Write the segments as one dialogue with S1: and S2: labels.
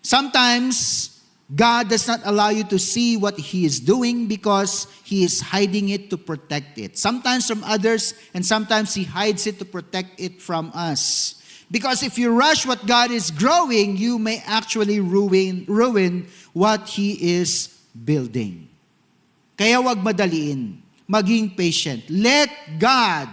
S1: Sometimes, God does not allow you to see what He is doing because He is hiding it to protect it. Sometimes from others, and sometimes He hides it to protect it from us. Because if you rush what God is growing, you may actually ruin what He is building. Kaya wag madaliin. Maging patient. Let God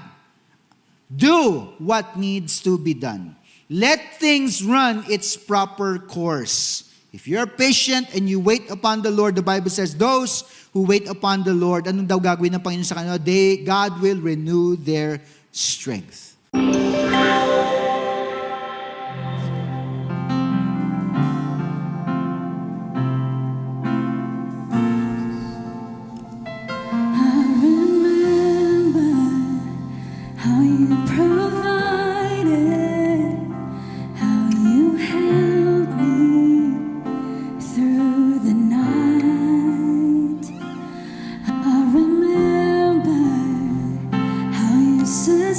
S1: do what needs to be done. Let things run its proper course. If you're patient and you wait upon the Lord, the Bible says, those who wait upon the Lord, anong daw gagawin ng Panginoon sa kanila? God will renew their strength.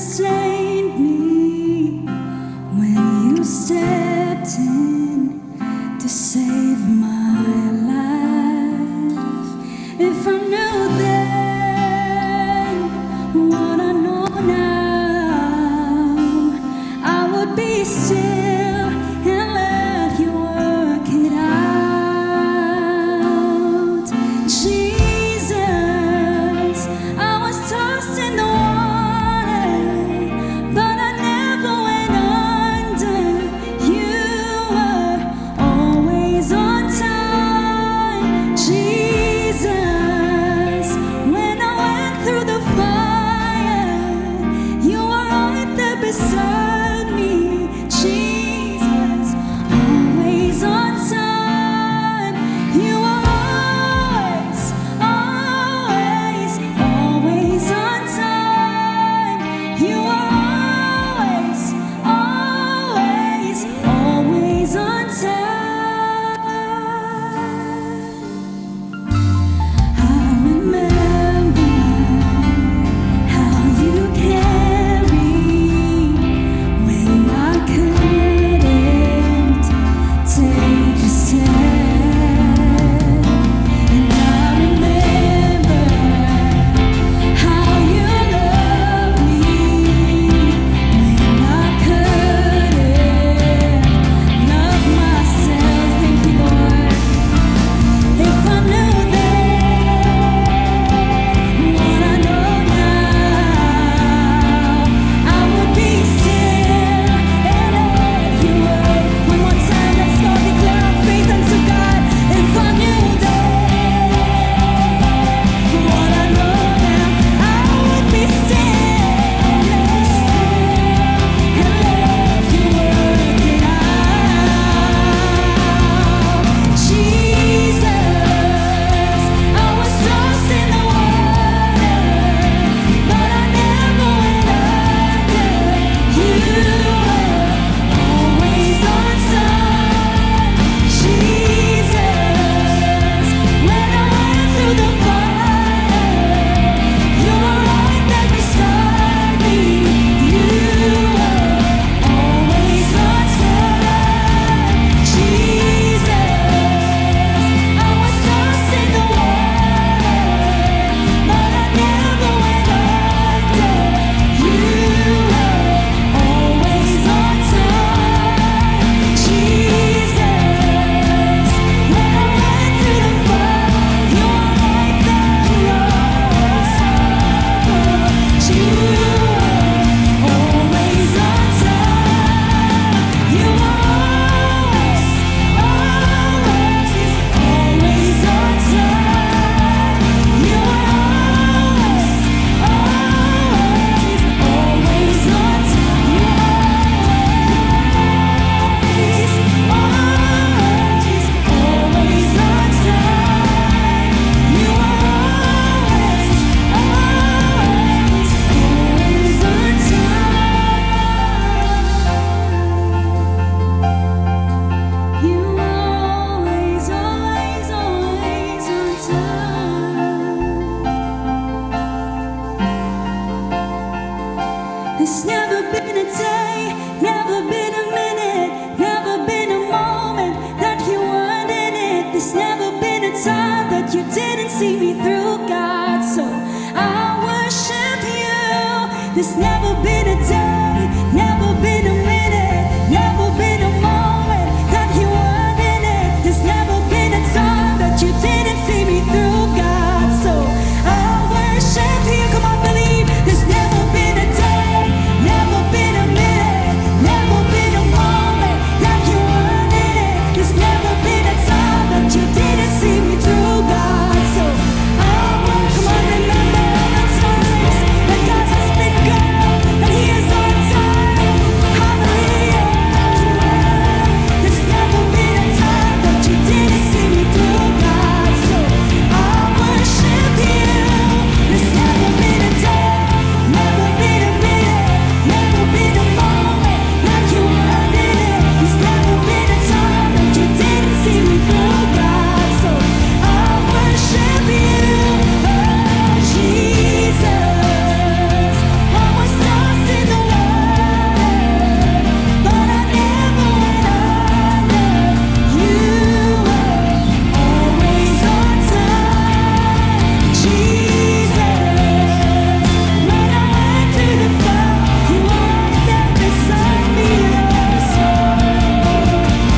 S2: Sustain There's never been a day, never been a minute, never been a moment that you weren't in it. There's never been a time that you didn't see me through, God. So I worship you. Come on, believe. There's never been a day, never been a minute, never been a moment that you weren't in it. There's never been a time that you didn't see me through, God. So I worship. Come on, remember all the times that God has been good, that He is on time. Hallelujah. There's never been a time that you didn't see me through, God. So I worship you. There's never been a day, never been a minute, never been a moment that you weren't in it. There's never been a time that you didn't see me through, God. So I worship you, oh Jesus. I was lost in the water, but I never went under. You were always on time, Jesus. When I went through the fire, you were there beside me.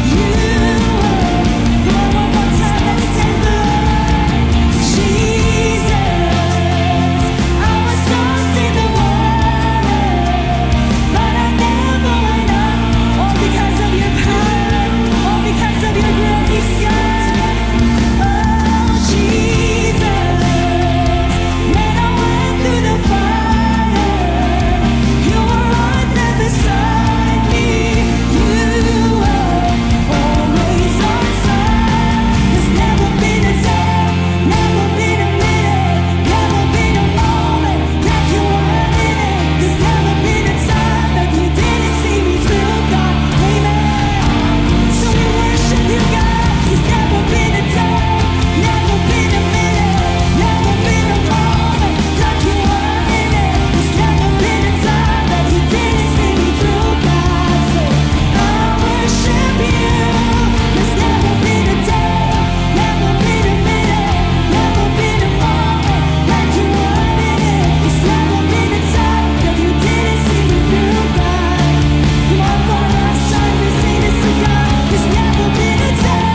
S2: You were. Come on, one more time, let's take the Jesus. I was lost in the water, but I never went up. All because of your power, all because of your grace, God. Oh, Jesus. When I went through the fire, you were right there beside me. You were always on time. There's never been a day, never been a minute, never been a moment that you weren't in it. There's never been a time that you didn't see me through, God. Amen. So we worship you, God. There's never been a day, never been a minute, never been a moment that you weren't in it. There's never been a time that you didn't see me through, God. So I worship you. There's never been a day, never been a minute, never been a moment that you weren't in it. There's never been a time that you didn't see me through, God. Come on, for the last time we sing this to God. There's never been a day,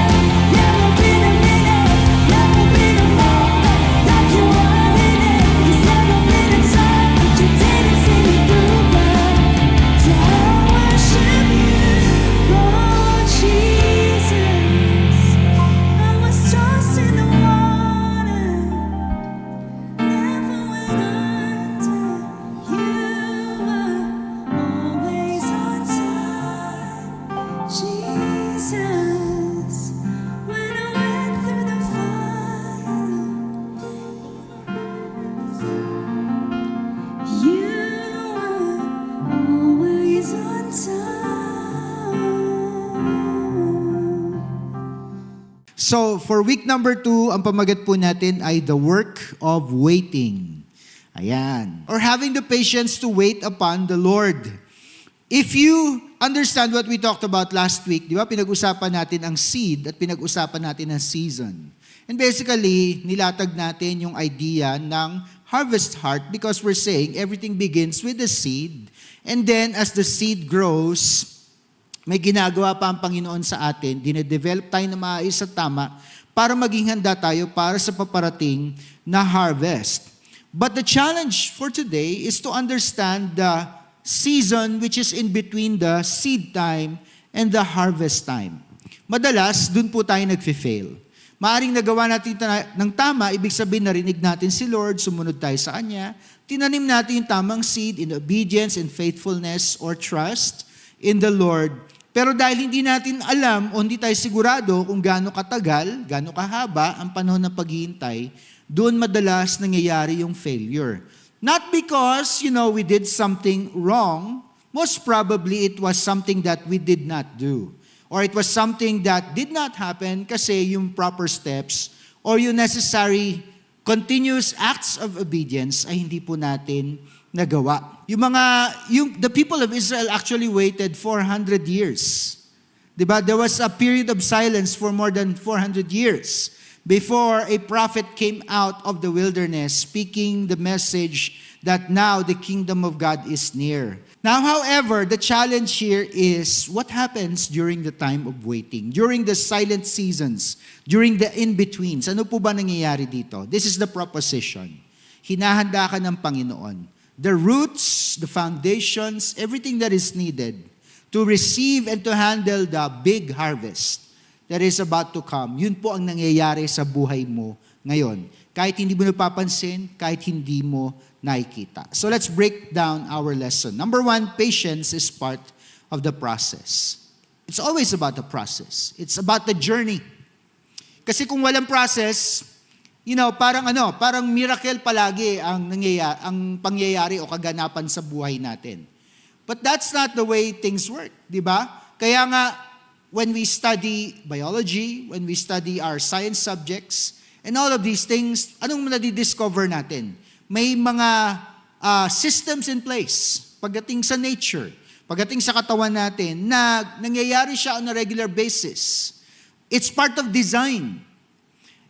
S2: never been a minute, never been a moment that you weren't in it. There's never been a time that you didn't see me through, God. So I worship you, Lord Jesus. I was tossed in the water, never went under. You were always on time, Jesus. When I went through the fire, you were always on time.
S1: So, for week number 2, ang pamagat po natin ay the work of waiting. Ayan. Or having the patience to wait upon the Lord. If you understand what we talked about last week, di ba, pinag-usapan natin ang seed at pinag-usapan natin ang season. And basically, nilatag natin yung idea ng harvest heart because we're saying everything begins with the seed. And then, as the seed grows, may ginagawa pa ang Panginoon sa atin, dinedevelop tayo na maayos at tama para maging handa tayo para sa paparating na harvest. But the challenge for today is to understand the season which is in between the seed time and the harvest time. Madalas, dun po tayo nagfe-fail. Maaring nagawa natin ng tama, ibig sabihin narinig natin si Lord, sumunod tayo sa Kanya, tinanim natin yung tamang seed in obedience and faithfulness or trust in the Lord. Pero dahil hindi natin alam o hindi tayo sigurado kung gaano katagal, gaano kahaba ang panahon ng paghihintay, doon madalas nangyayari yung failure. Not because, we did something wrong. Most probably, it was something that we did not do. Or it was something that did not happen kasi yung proper steps or yung necessary continuous acts of obedience ay hindi po natin nagawa. The people of Israel actually waited 400 years. Diba? There was a period of silence for more than 400 years. before a prophet came out of the wilderness speaking the message that now the kingdom of God is near. Now, however, the challenge here is what happens during the time of waiting, during the silent seasons, during the in-betweens. Ano po ba nangyayari dito? This is the proposition. Hinahanda ka ng Panginoon. The roots, the foundations, everything that is needed to receive and to handle the big harvest that is about to come. Yun po ang nangyayari sa buhay mo ngayon. Kahit hindi mo napapansin, kahit hindi mo nakikita. So let's break down our lesson. Number one, patience is part of the process. It's always about the process. It's about the journey. Kasi kung walang process, parang miracle palagi ang pangyayari o kaganapan sa buhay natin. But that's not the way things work, di ba? Kaya nga, when we study biology, when we study our science subjects, and all of these things, anong nadidiscover natin? May mga systems in place pagdating sa nature, pagdating sa katawan natin, na nangyayari siya on a regular basis. It's part of design.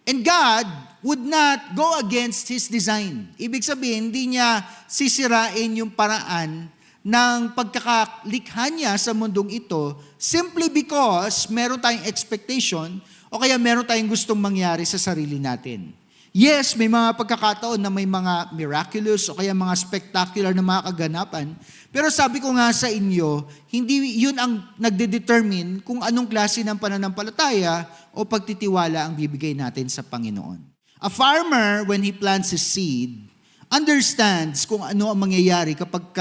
S1: And God would not go against His design. Ibig sabihin, hindi niya sisirain yung paraan ng pagkakalikha niya sa mundong ito simply because meron tayong expectation o kaya meron tayong gustong mangyari sa sarili natin. Yes, may mga pagkakataon na may mga miraculous o kaya mga spectacular na mga kaganapan, pero sabi ko nga sa inyo, hindi yun ang nagde-determine kung anong klase ng pananampalataya o pagtitiwala ang bibigay natin sa Panginoon. A farmer, when he plants his seed, understands kung ano ang mangyayari kapag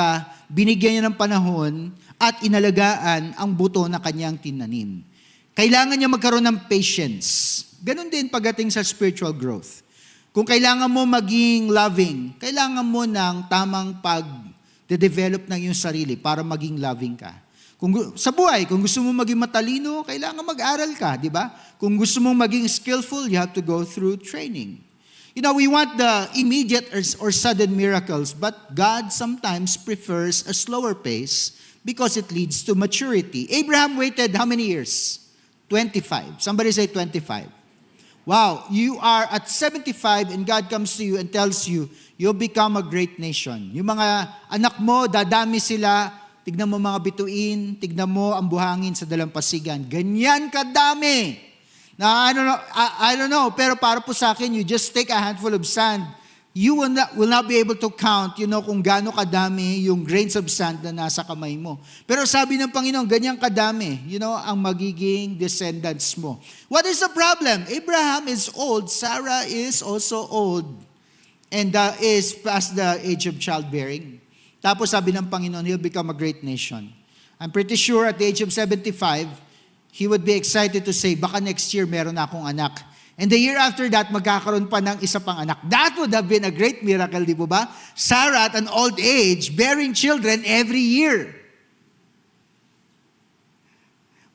S1: binigyan niya ng panahon at inalagaan ang buto na kanyang tinanim. Kailangan niya magkaroon ng patience. Ganon din pagdating sa spiritual growth. Kung kailangan mo maging loving, kailangan mo ng tamang pag-develop ng iyong sarili para maging loving ka. Sa buhay, kung gusto mo maging matalino, kailangan mag-aral ka, di ba? Kung gusto mo maging skillful, you have to go through training. We want the immediate or sudden miracles, but God sometimes prefers a slower pace because it leads to maturity. Abraham waited how many years? 25. Somebody say 25. Wow, you are at 75 and God comes to you and tells you, you'll become a great nation. Yung mga anak mo, dadami sila, tignan mo mga bituin, tignan mo ang buhangin sa dalampasigan. Ganyan kadami. Now, I don't know, pero para po sa akin, you just take a handful of sand. You will not be able to count, kung gaano kadami yung grains of sand na nasa kamay mo. Pero sabi ng Panginoon, ganyan kadami, ang magiging descendants mo. What is the problem? Abraham is old, Sarah is also old, and is past the age of childbearing. Tapos sabi ng Panginoon, he'll become a great nation. I'm pretty sure at the age of 75, he would be excited to say, baka next year meron na akong anak. And the year after that, magkakaroon pa ng isa pang anak. That would have been a great miracle, di po ba? Sarah at an old age, bearing children every year.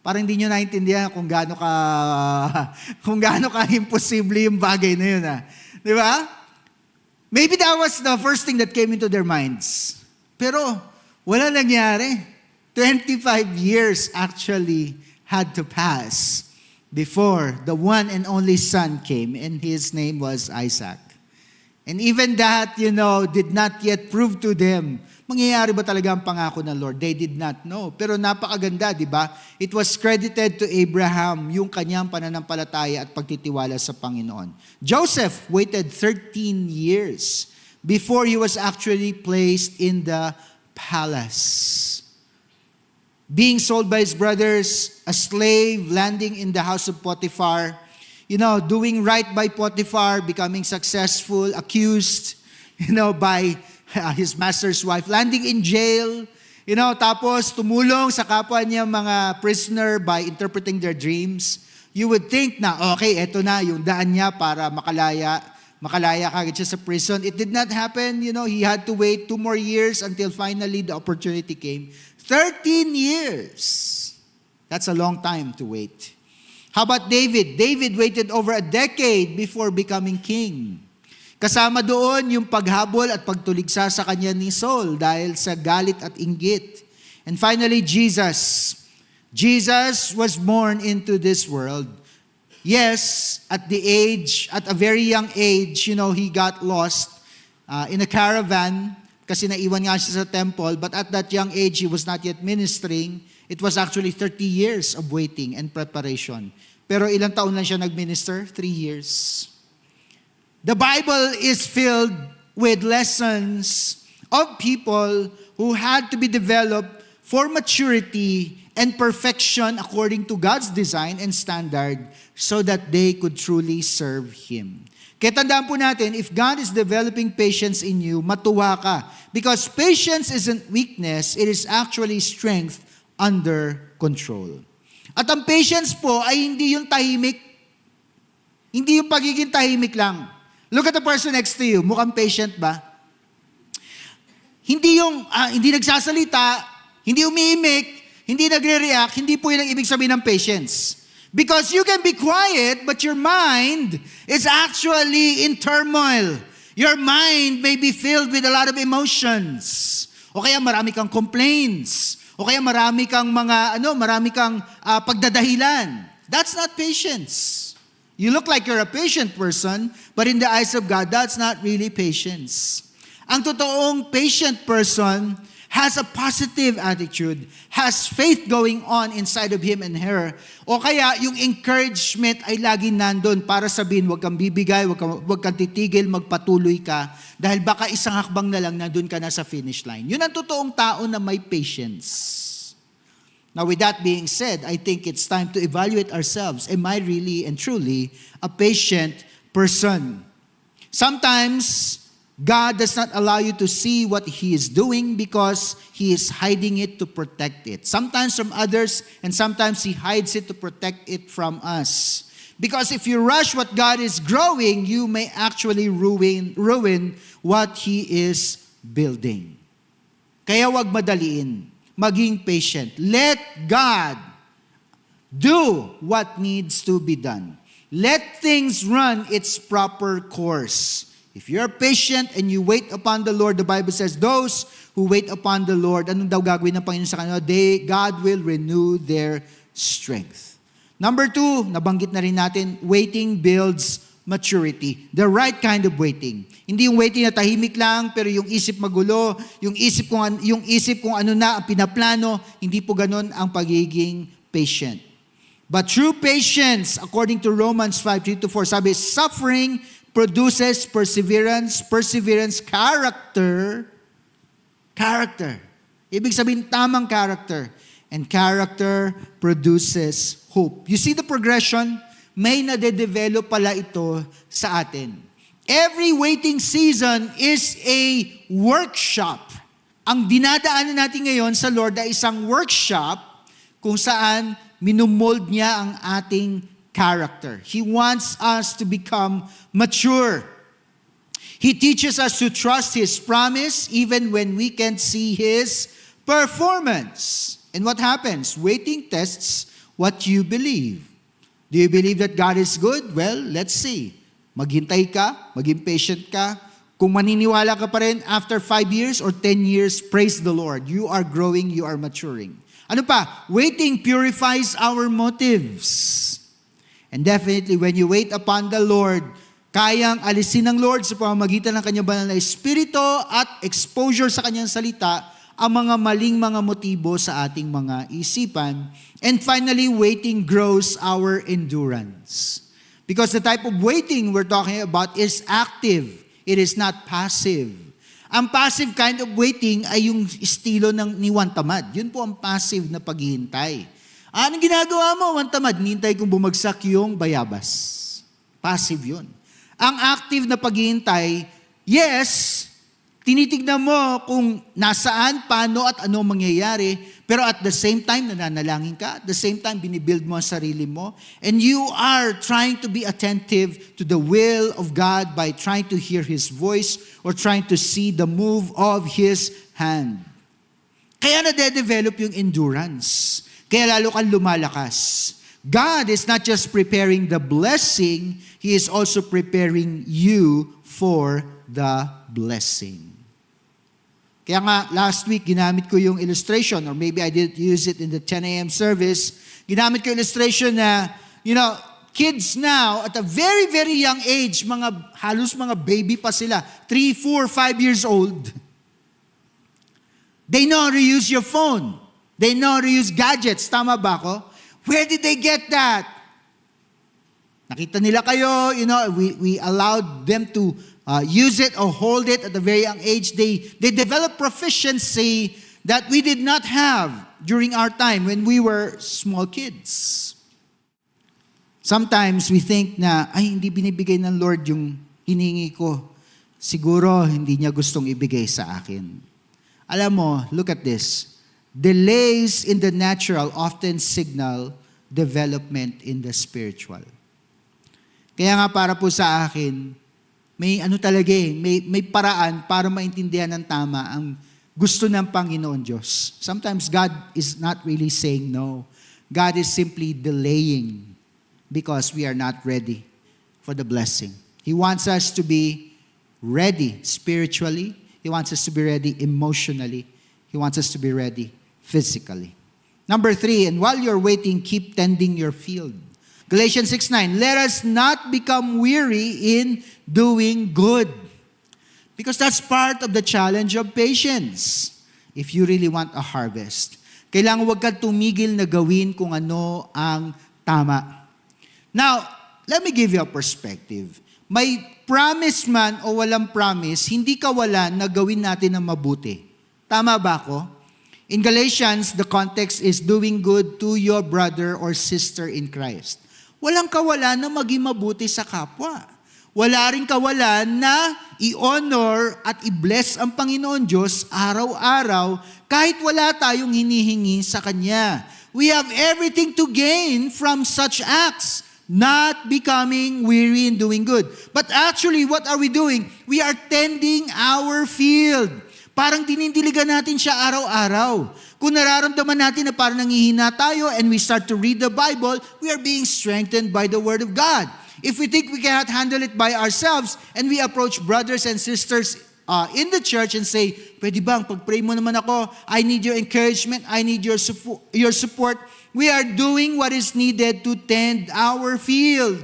S1: Parang hindi nyo naintindihan kung gaano ka imposible yung bagay na yun. Di ba? Maybe that was the first thing that came into their minds. Pero wala nangyari. 25 years actually had to pass before the one and only son came, and his name was Isaac. And even that, did not yet prove to them, mangyayari ba talaga ang pangako ng Lord? They did not know. Pero napakaganda, di ba? It was credited to Abraham, yung kanyang pananampalataya at pagtitiwala sa Panginoon. Joseph waited 13 years before he was actually placed in the palace. Being sold by his brothers, a slave, landing in the house of Potiphar, doing right by Potiphar, becoming successful, accused, by his master's wife, landing in jail, tapos tumulong sa kapwa niya mga prisoner by interpreting their dreams. You would think na, okay, eto na yung daan niya para makalaya kagad siya sa prison. It did not happen, he had to wait 2 more years until finally the opportunity came. 13 years. That's a long time to wait. How about David? David waited over a decade before becoming king. Kasama doon yung paghabol at pagtuligsa sa kanya ni Saul dahil sa galit at inggit. And finally, Jesus. Jesus was born into this world. Yes, at a very young age, he got lost in a caravan kasi naiwan nga siya sa temple. But at that young age, he was not yet ministering. It was actually 30 years of waiting and preparation. Pero ilang taon lang siya nag-minister? 3 years. The Bible is filled with lessons of people who had to be developed for maturity and perfection according to God's design and standard so that they could truly serve Him. Kaya tandaan po natin, if God is developing patience in you, matuwa ka. Because patience isn't weakness, it is actually strength under control. At ang patience po ay hindi yung tahimik. Hindi yung pagiging tahimik lang. Look at the person next to you. Mukhang patient ba? Hindi yung hindi nagsasalita, hindi umiimik, hindi nagre-react, hindi po yun ang ibig sabihin ng patience. Because you can be quiet, but your mind is actually in turmoil. Your mind may be filled with a lot of emotions. O kaya marami kang complaints. O kaya marami kang pagdadahilan. That's not patience. You look like you're a patient person, but in the eyes of God, that's not really patience. Ang totoong patient person has a positive attitude, has faith going on inside of him and her. O kaya yung encouragement ay lagi nandun para sabihin, huwag kang bibigay, huwag kang titigil, magpatuloy ka. Dahil baka isang hakbang na lang nandun ka na sa finish line. Yun ang totoong tao na may patience. Now with that being said, I think it's time to evaluate ourselves. Am I really and truly a patient person? Sometimes, God does not allow you to see what He is doing because He is hiding it to protect it. Sometimes from others, and sometimes He hides it to protect it from us. Because if you rush what God is growing, you may actually ruin what He is building. Kaya wag madaliin. Maging patient. Let God do what needs to be done. Let things run its proper course. If you're patient and you wait upon the Lord, the Bible says, those who wait upon the Lord, anong daw gagawin ng Panginoon sa kanila? God will renew their strength. Number 2, nabanggit na rin natin, waiting builds maturity. The right kind of waiting. Hindi yung waiting na tahimik lang, pero yung isip magulo, yung isip kung ano na ang pinaplano, hindi po ganun ang pagiging patient. But true patience, according to Romans 5:3-4, sabi, suffering produces perseverance, character. Ibig sabihin, tamang character. And character produces hope. You see the progression? May nade-develop pala ito sa atin. Every waiting season is a workshop. Ang dinadaanan natin ngayon sa Lord ay isang workshop kung saan minumold niya ang ating character. He wants us to become mature. He teaches us to trust His promise even when we can't see His performance. And what happens? Waiting tests what you believe. Do you believe that God is good? Well, let's see. Maghintay ka, maging patient ka. Kung maniniwala ka pa rin after 5 years or 10 years, praise the Lord. You are growing, you are maturing. Ano pa? Waiting purifies our motives. And definitely, when you wait upon the Lord, kayang alisin ng Lord sa pamamagitan ng Kanyang banal na Espiritu at exposure sa Kanyang salita ang mga maling mga motibo sa ating mga isipan. And finally, waiting grows our endurance. Because the type of waiting we're talking about is active. It is not passive. Ang passive kind of waiting ay yung estilo ni Juan Tamad. Yun po ang passive na paghihintay. Anong ginagawa mo, Juan Tamad? Hinintay kong bumagsak yung bayabas. Passive yun. Ang active na paghihintay, yes, tinitignan mo kung nasaan, paano at ano mangyayari, pero at the same time, nananalangin ka, at the same time, binibuild mo ang sarili mo, and you are trying to be attentive to the will of God by trying to hear His voice or trying to see the move of His hand. Kaya nade-develop yung endurance. Kaya lalo kang lumalakas. God is not just preparing the blessing, He is also preparing you for the blessing. Kaya nga, last week, ginamit ko yung illustration, or maybe I didn't use it in the 10 a.m. service. Ginamit ko illustration na, kids now, at a very, very young age, halos mga baby pa sila, 3, 4, 5 years old, they know how to use your phone. They know how to use gadgets. Tama ba ako? Where did they get that? Nakita nila kayo, we allowed them to use it or hold it at a very young age. They develop proficiency that we did not have during our time when we were small kids. Sometimes we think na, hindi binibigay ng Lord yung hiningi ko. Siguro hindi niya gustong ibigay sa akin. Alam mo, look at this. Delays in the natural often signal development in the spiritual. Kaya nga para po sa akin, may may paraan para maintindihan ng tama ang gusto ng Panginoon Diyos. Sometimes God is not really saying no. God is simply delaying because we are not ready for the blessing. He wants us to be ready spiritually. He wants us to be ready emotionally. He wants us to be ready physically. Number 3, and while you're waiting, keep tending your field. Galatians 6:9, let us not become weary in doing good. Because that's part of the challenge of patience. If you really want a harvest, kailangan huwag kang tumigil na gawin kung ano ang tama. Now, let me give you a perspective. May promise man o walang promise, hindi kawalan na gawin natin ang mabuti. Tama ba ako? In Galatians, the context is doing good to your brother or sister in Christ. Walang kawalan na maging mabuti sa kapwa. Wala rin kawalan na i-honor at i-bless ang Panginoon Diyos araw-araw kahit wala tayong hinihingi sa Kanya. We have everything to gain from such acts, not becoming weary in doing good. But actually, what are we doing? We are tending our field. Parang dinindiligan natin siya araw-araw. Kung nararamdaman natin na parang nangihina tayo and we start to read the Bible, we are being strengthened by the Word of God. If we think we cannot handle it by ourselves and we approach brothers and sisters in the church and say, pwede bang pag-pray mo naman ako, I need your encouragement, I need your support, we are doing what is needed to tend our field.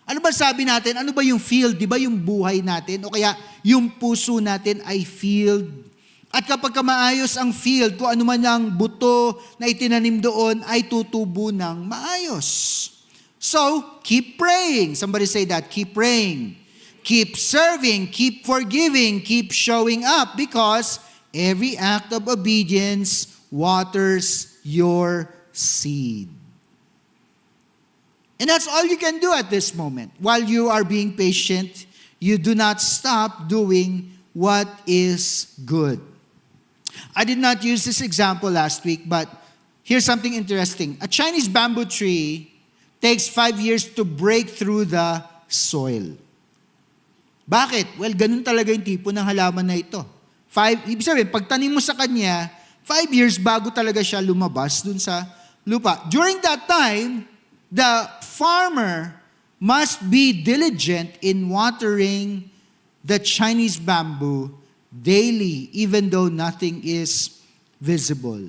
S1: Ano ba sabi natin? Ano ba yung field? Di ba yung buhay natin? O kaya yung puso natin ay field. At kapag maayos ang field, kung ano man ang buto na itinanim doon ay tutubo ng maayos. So, keep praying. Somebody say that. Keep praying. Keep serving. Keep forgiving. Keep showing up because every act of obedience waters your seed. And that's all you can do at this moment. While you are being patient, you do not stop doing what is good. I did not use this example last week, but here's something interesting. A Chinese bamboo tree takes 5 years to break through the soil. Bakit? Well, ganun talaga yung tipo ng halaman na ito. Ibig sabihin, pagtanim mo sa kanya, 5 years bago talaga siya lumabas dun sa lupa. During that time, the farmer must be diligent in watering the Chinese bamboo daily, even though nothing is visible.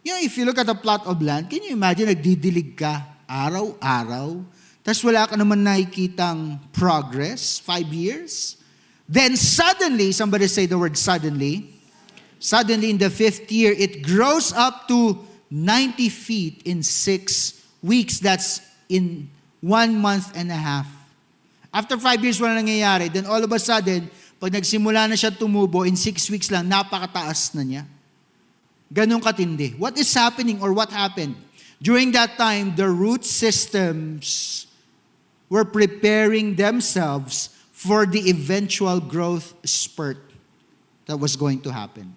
S1: If you look at a plot of land, can you imagine nagdidilig ka araw-araw, tapos wala ka naman nakikitang progress, 5 years? Then suddenly, somebody say the word suddenly in the 5th year, it grows up to 90 feet in 6 weeks. That's in 1 month and a half. After 5 years, wala nangyayari. Then all of a sudden, pag nagsimula na siya tumubo, in 6 weeks lang, napakataas na niya. Ganun katindi. What is happening or what happened? During that time, the root systems were preparing themselves for the eventual growth spurt that was going to happen.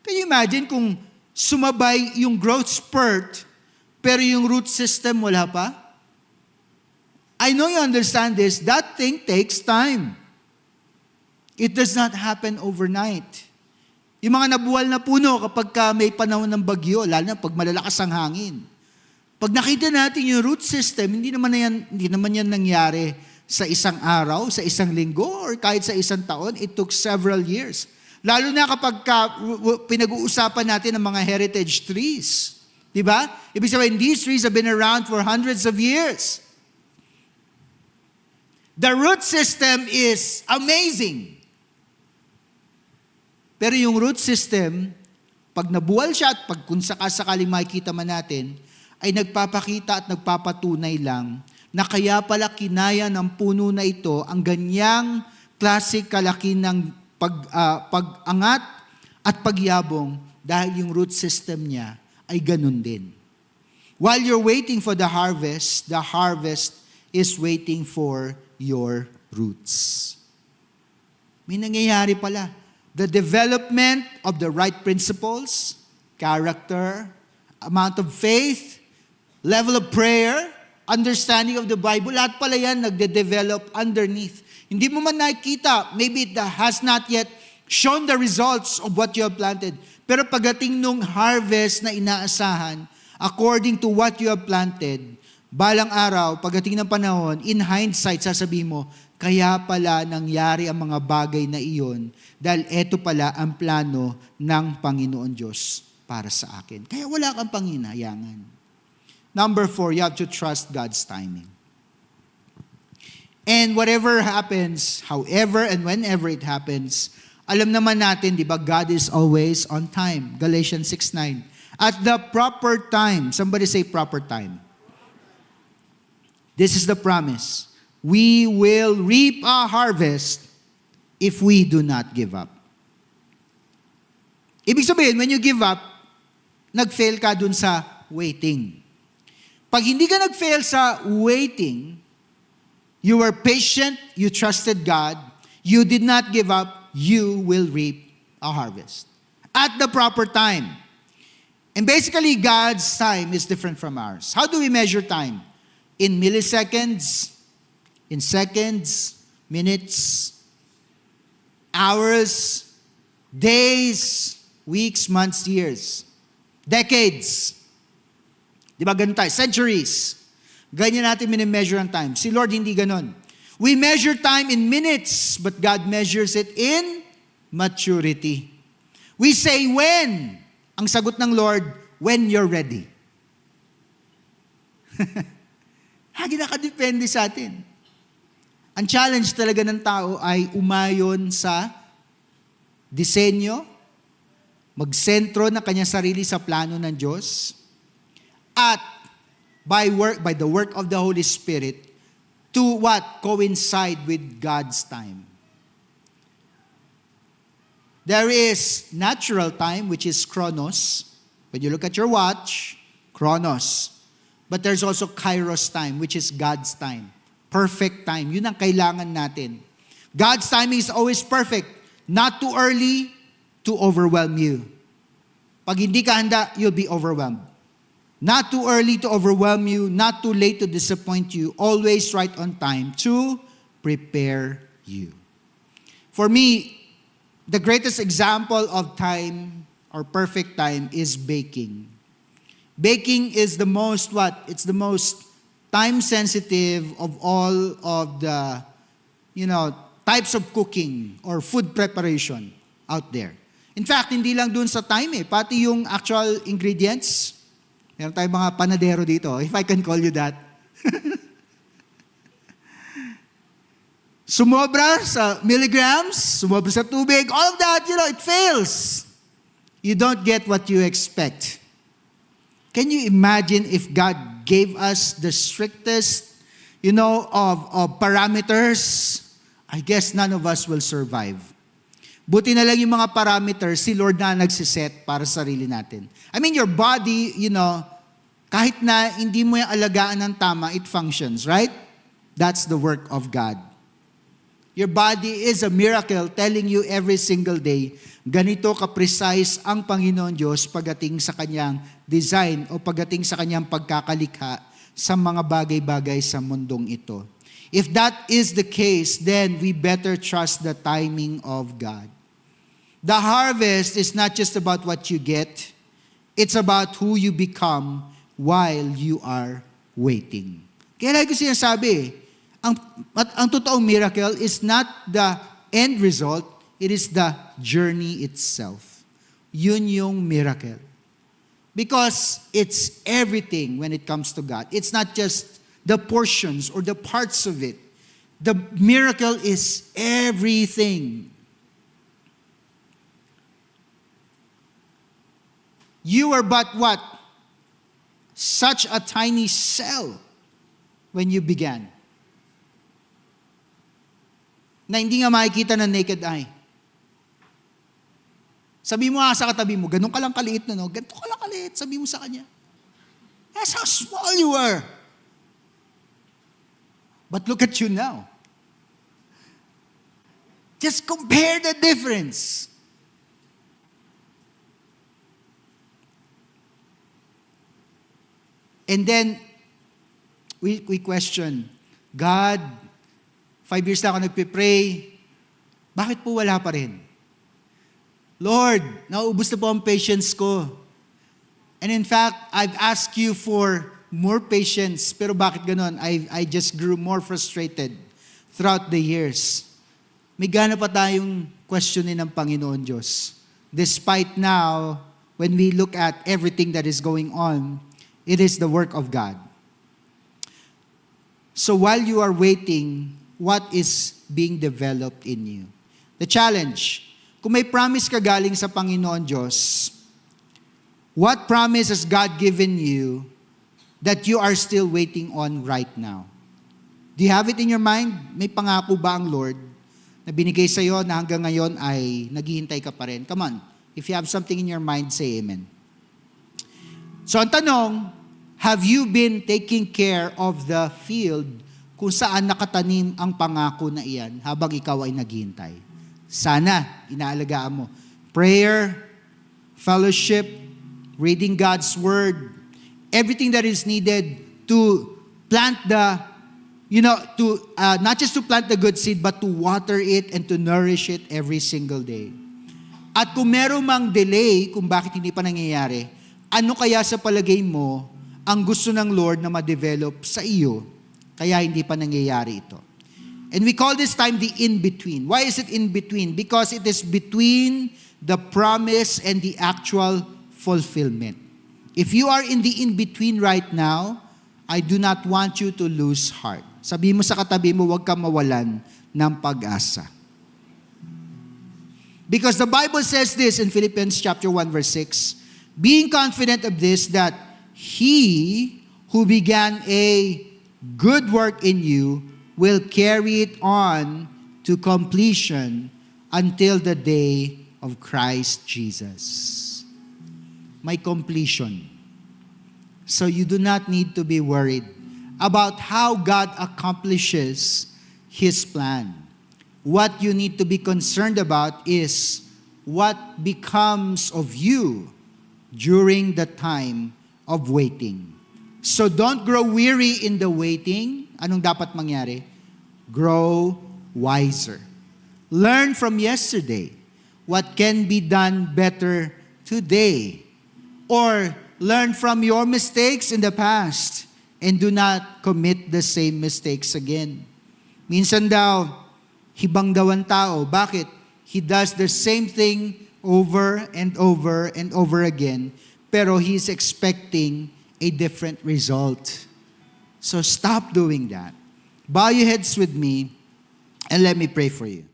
S1: Can you imagine kung sumabay yung growth spurt, pero yung root system wala pa? I know you understand this. That thing takes time. It does not happen overnight. Yung mga nabuwal na puno kapag may panahon ng bagyo, lalo na pag malalakas ang hangin. Pag nakita natin yung root system, hindi naman yan nangyari sa isang araw, sa isang linggo, or kahit sa isang taon. It took several years. Lalo na kapag pinag-uusapan natin ng mga heritage trees. Diba? Ibig sabihin, these trees have been around for hundreds of years. The root system is amazing. Pero yung root system, pag nabuwal siya at pag kung sakasakaling makikita man natin, ay nagpapakita at nagpapatunay lang na kaya pala kinaya ng puno na ito ang ganyang klase kalaki ng pag-angat at pagyabong dahil yung root system niya ay ganun din. While you're waiting for the harvest is waiting for your roots. May nangyayari pala. The development of the right principles, character, amount of faith, level of prayer, understanding of the Bible, lahat pala yan nagde-develop underneath. Hindi mo man nakikita, maybe it has not yet shown the results of what you have planted. Pero pagdating nung harvest na inaasahan, according to what you have planted, balang araw, pagdating ng panahon, in hindsight, sasabihin mo, kaya pala nangyari ang mga bagay na iyon dahil eto pala ang plano ng Panginoon Diyos para sa akin. Kaya wala kang panginayangan. Number 4, you have to trust God's timing. And whatever happens, however and whenever it happens, alam naman natin, di ba, God is always on time. Galatians 6:9. At the proper time, somebody say proper time. This is the promise. We will reap a harvest if we do not give up. Ibig sabihin, when you give up, nag-fail ka dun sa waiting. Pag hindi ka nag-fail sa waiting, you were patient, you trusted God, you did not give up, you will reap a harvest. At the proper time. And basically, God's time is different from ours. How do we measure time? In milliseconds, in seconds, minutes, hours, days, weeks, months, years, decades. Di ba ganun tayo? Centuries. Ganyan natin minimeasure ang time. Si Lord hindi ganun. We measure time in minutes, but God measures it in maturity. We say when. Ang sagot ng Lord, when you're ready. Hagi nakadepende sa atin. Ang challenge talaga ng tao ay umayon sa disenyo, magsentro ng kanyang sarili sa plano ng Diyos, at by the work of the Holy Spirit, to what? Coincide with God's time. There is natural time, which is chronos. When you look at your watch, chronos. But there's also kairos time, which is God's time. Perfect time. Yun ang kailangan natin. God's timing is always perfect. Not too early to overwhelm you. Pag hindi ka handa, you'll be overwhelmed. Not too early to overwhelm you, not too late to disappoint you, always right on time to prepare you. For me, the greatest example of time or perfect time is baking. Baking is the most It's the most time-sensitive of all of the, types of cooking or food preparation out there. In fact, hindi lang dun sa time pati yung actual ingredients. Meron tayong mga panadero dito, if I can call you that. Sumobra sa milligrams, sumobra sa tubig, all of that, it fails. You don't get what you expect. Can you imagine if God gave us the strictest, of parameters? I guess none of us will survive. Buti na lang yung mga parameters, si Lord na nagsiset para sa sarili natin. I mean, your body, kahit na hindi mo yung alagaan ng tama, it functions, right? That's the work of God. Your body is a miracle telling you every single day, ganito ka-precise ang Panginoon Diyos pagdating sa kanyang design o pagdating sa kanyang pagkakalikha sa mga bagay-bagay sa mundong ito. If that is the case, then we better trust the timing of God. The harvest is not just about what you get, it's about who you become while you are waiting. Kaya lagi ko sinasabi, ang totoong miracle is not the end result, it is the journey itself. Yun yung miracle. Because it's everything when it comes to God. It's not just the portions or the parts of it. The miracle is everything. You are but what? Such a tiny cell when you began. Na hindi nga makikita ng naked eye. Sabi mo sa katabi mo, ganun ka lang kaliit na, no? Ganito ka lang kaliit. Sabi mo sa kanya. That's how small you were. But look at you now. Just compare the difference. And then, we question, God, 5 years na ako nagpipray, bakit po wala pa rin? Lord, nauubos na po ang patience ko. And in fact, I've asked you for more patience, pero bakit ganon? I just grew more frustrated throughout the years. May gana pa tayong questionin ng Panginoon Diyos. Despite now, when we look at everything that is going on, it is the work of God. So while you are waiting, what is being developed in you? The challenge, kung may promise ka galing sa Panginoon Diyos, what promise has God given you that you are still waiting on right now? Do you have it in your mind? May pangako ba ang Lord na binigay sa iyo na hanggang ngayon ay naghihintay ka pa rin? Come on, if you have something in your mind, say amen. So ang tanong, have you been taking care of the field kung saan nakatanim ang pangako na iyan habang ikaw ay naghihintay? Sana, inaalagaan mo. Prayer, fellowship, reading God's Word, everything that is needed to plant the, not just to plant the good seed, but to water it and to nourish it every single day. At kung meron mang delay kung bakit hindi pa nangyayari, ano kaya sa palagay mo ang gusto ng Lord na ma-develop sa iyo, kaya hindi pa nangyayari ito? And we call this time the in-between. Why is it in-between? Because it is between the promise and the actual fulfillment. If you are in the in-between right now, I do not want you to lose heart. Sabi mo sa katabi mo, huwag kang mawalan ng pag-asa. Because the Bible says this in Philippians chapter 1 verse 6, being confident of this, that He who began a good work in you will carry it on to completion until the day of Christ Jesus. May completion. So you do not need to be worried about how God accomplishes His plan. What you need to be concerned about is what becomes of you during the time of waiting. So don't grow weary in the waiting. Anong dapat mangyari? Grow wiser. Learn from yesterday what can be done better today. Or learn from your mistakes in the past and do not commit the same mistakes again. Minsan daw, hibang daw ang tao. Bakit? He does the same thing over and over and over again, pero he's expecting a different result. So stop doing that. Bow your heads with me and let me pray for you.